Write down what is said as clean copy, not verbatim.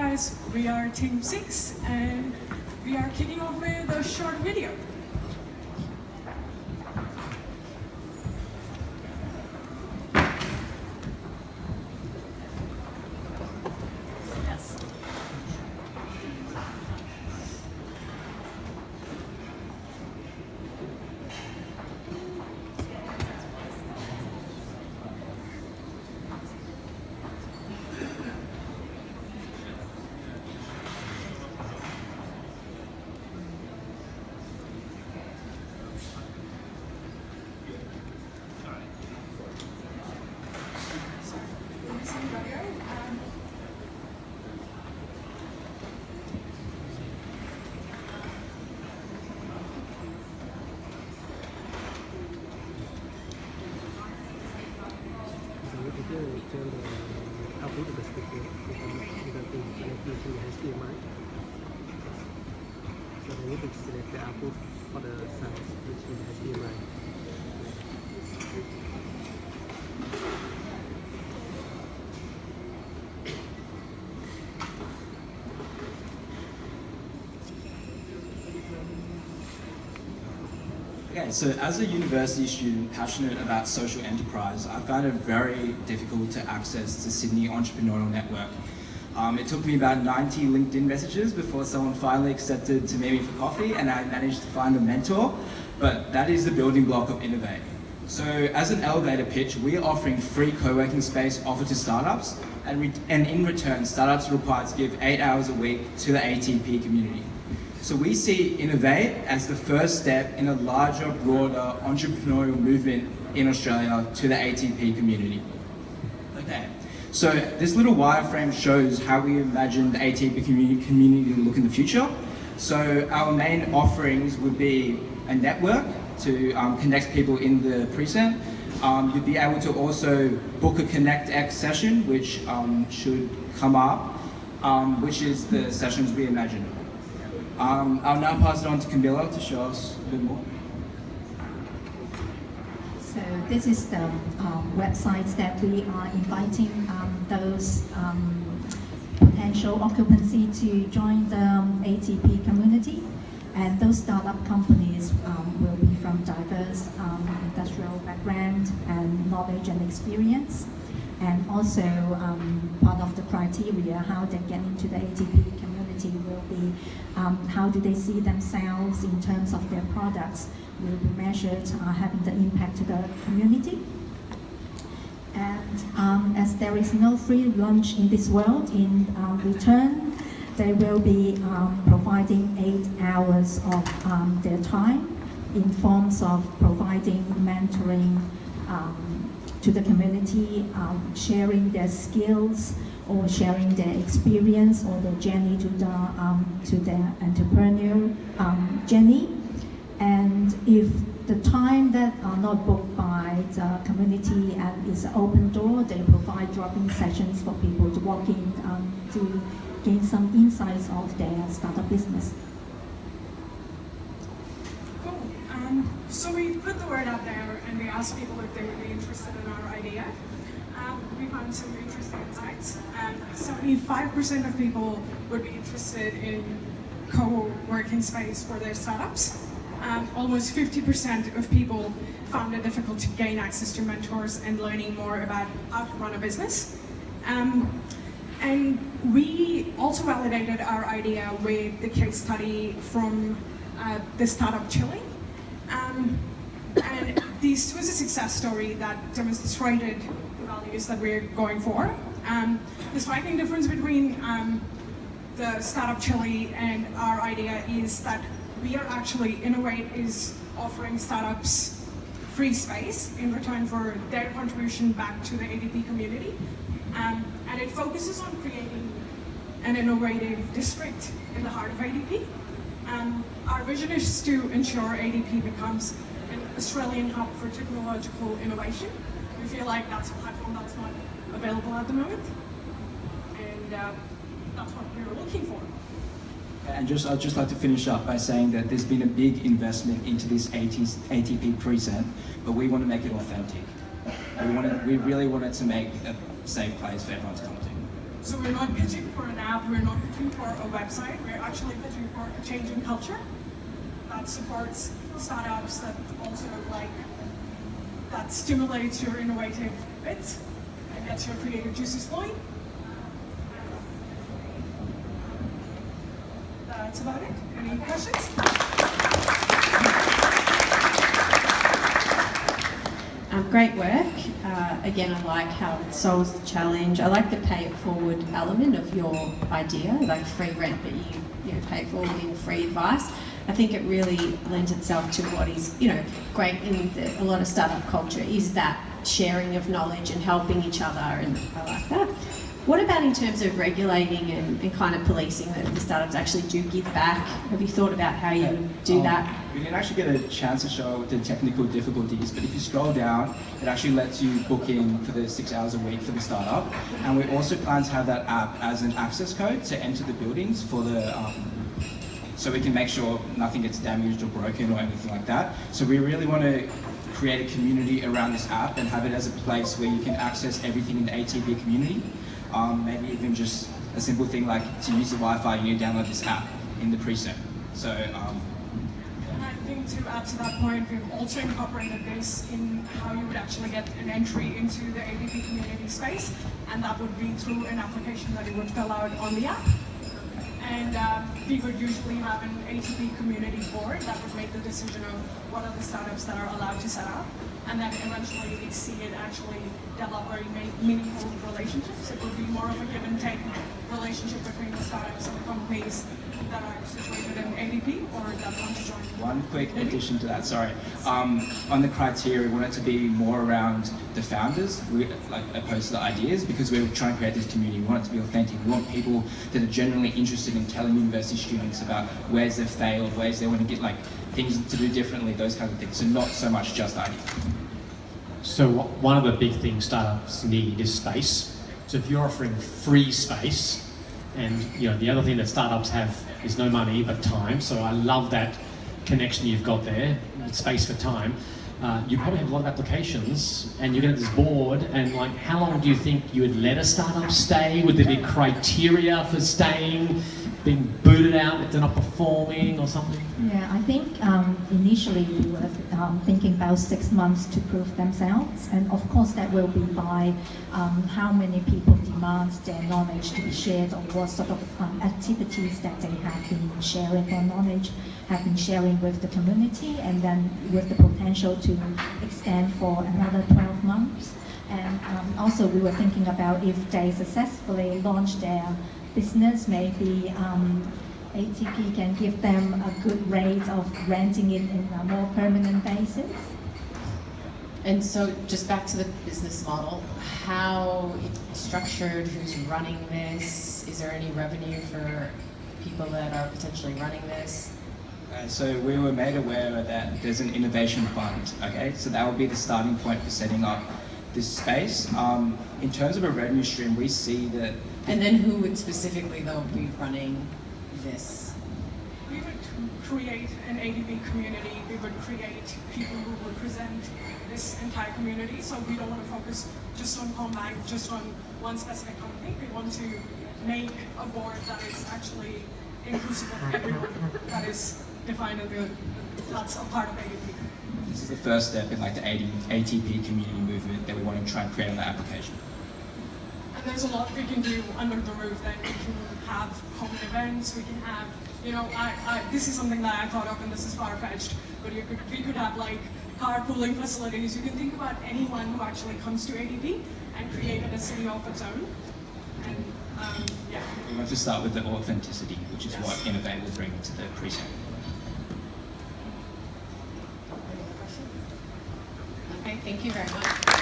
guys, we are Team 6 and we are kicking off with a short video. output of the speaker connected to HDMI. So we need to select the output for the sound which is HDMI. Okay, so as a university student passionate about social enterprise, I found it very difficult to access the Sydney Entrepreneurial Network. It took me about 90 LinkedIn messages before someone finally accepted to meet me for coffee and I managed to find a mentor, but that is the building block of Innovate. So as an elevator pitch, we are offering free co-working space offered to startups, and in return, startups are required to give 8 hours a week to the ATP community. So we see Innovate as the first step in a larger, broader entrepreneurial movement in Australia to the ATP community. Okay, so this little wireframe shows how we imagine the ATP community to look in the future. So our main offerings would be a network to connect people in the precinct. You'd be able to also book a ConnectX session, which should come up, which is the sessions we imagine. I'll now pass it on to Camilla to show us a bit more. So this is the website that we are inviting those potential occupancy to join the ATP community. And those startup companies will be from diverse industrial background and knowledge and experience. And also part of the criteria how they get into the ATP community will be how do they see themselves in terms of their products will be measured having the impact to the community. And as there is no free lunch in this world, in return, they will be providing 8 hours of their time in forms of providing mentoring to the community, sharing their skills or sharing their experience or their journey to their entrepreneurial journey. And if the time that are not booked by the community and is an open door, they provide drop-in sessions for people to walk in to gain some insights of their startup business. Cool. So we put the word out there and we asked people if they would be interested in our idea. We found some interesting insights. 75% of people would be interested in co-working space for their startups. Almost 50% of people found it difficult to gain access to mentors and learning more about how to run a business. And we also validated our idea with the case study from the startup Chile. And this was a success story that demonstrated the values that we're going for. The striking difference between the startup Chile and our idea is that we are actually, Innovate is offering startups free space in return for their contribution back to the ADP community. And it focuses on creating an innovative district in the heart of ADP. Our vision is to ensure ADP becomes an Australian hub for technological innovation. We feel like that's a platform that's not available at the moment. And that's what we're looking for. And I'd just like to finish up by saying that there's been a big investment into this ATP precinct, but we want to make it authentic. We really wanted to make a safe place for everyone to come to. So we're not pitching for an app, we're not pitching for a website, we're actually pitching for a change in culture that supports startups, that also that stimulates your innovative bits and gets your creative juices flowing. That's about it. Any questions? Great work. Again, I like how it solves the challenge. I like the pay it forward element of your idea, like free rent, but you pay it forward in free advice. I think it really lends itself to what is, great in a lot of startup culture, is that sharing of knowledge and helping each other, and I like that. What about in terms of regulating and kind of policing that the startups actually do give back? Have you thought about how you would do that? We didn't actually get a chance to show the technical difficulties, but if you scroll down, it actually lets you book in for the 6 hours a week for the startup. And we also plan to have that app as an access code to enter the buildings for the, so we can make sure nothing gets damaged or broken or anything like that. So we really want to create a community around this app and have it as a place where you can access everything in the ATB community. Maybe even just a simple thing like to use the Wi-Fi, you need to download this app in the preset. So, and I think to add to that point, we've also incorporated this in how you would actually get an entry into the ADP community space, and that would be through an application that you would fill out on the app. And we would usually have an ATP community board that would make the decision of what are the startups that are allowed to set up, and then eventually we see it actually develop very meaningful relationships. It would be more of a give and take relationship between the startups and the companies that are situated in ADP or that want to join. One quick addition to that, sorry. On the criteria, we want it to be more around the founders, opposed to the ideas, because we're trying to create this community. We want it to be authentic. We want people that are genuinely interested in telling university students about where's they've failed, where's they want to get things to do differently, those kinds of things. So not so much just ideas. So one of the big things startups need is space. So if you're offering free space, and the other thing that startups have is no money but time. So I love that connection you've got there, space for time. You probably have a lot of applications, and you're going to this board. And how long do you think you would let a startup stay? Would there be criteria for staying, being booted out if they're not performing or something? Yeah, I think initially we were thinking about 6 months to prove themselves, and of course that will be by how many people demand their knowledge to be shared, or what sort of activities that they have been sharing or knowledge have been sharing with the community, and then with the potential to extend for another 12 months. And also we were thinking about if they successfully launch their business, maybe ATP can give them a good rate of renting it in a more permanent basis. And so just back to the business model, how it's structured, who's running this? Is there any revenue for people that are potentially running this? So we were made aware that there's an innovation fund, okay? So that will be the starting point for setting up this space. In terms of a revenue stream, we see that... And then who would specifically, though, be running this? We would create an ADB community. We would create people who would present this entire community. So we don't want to focus just on Combank, just on one specific company. We want to make a board that is actually inclusive of everyone that is defined as that's a part of ADP. This is the first step in the ATP community movement that we want to try and create on the application. And there's a lot we can do under the roof. Then we can have common events. We can have, this is something that I thought of, and this is far-fetched, but we could have carpooling facilities. You can think about anyone who actually comes to ADP and create a city of its own. And yeah. We want to start with the authenticity, which is what Innovate will bring to the precinct. Okay, thank you very much.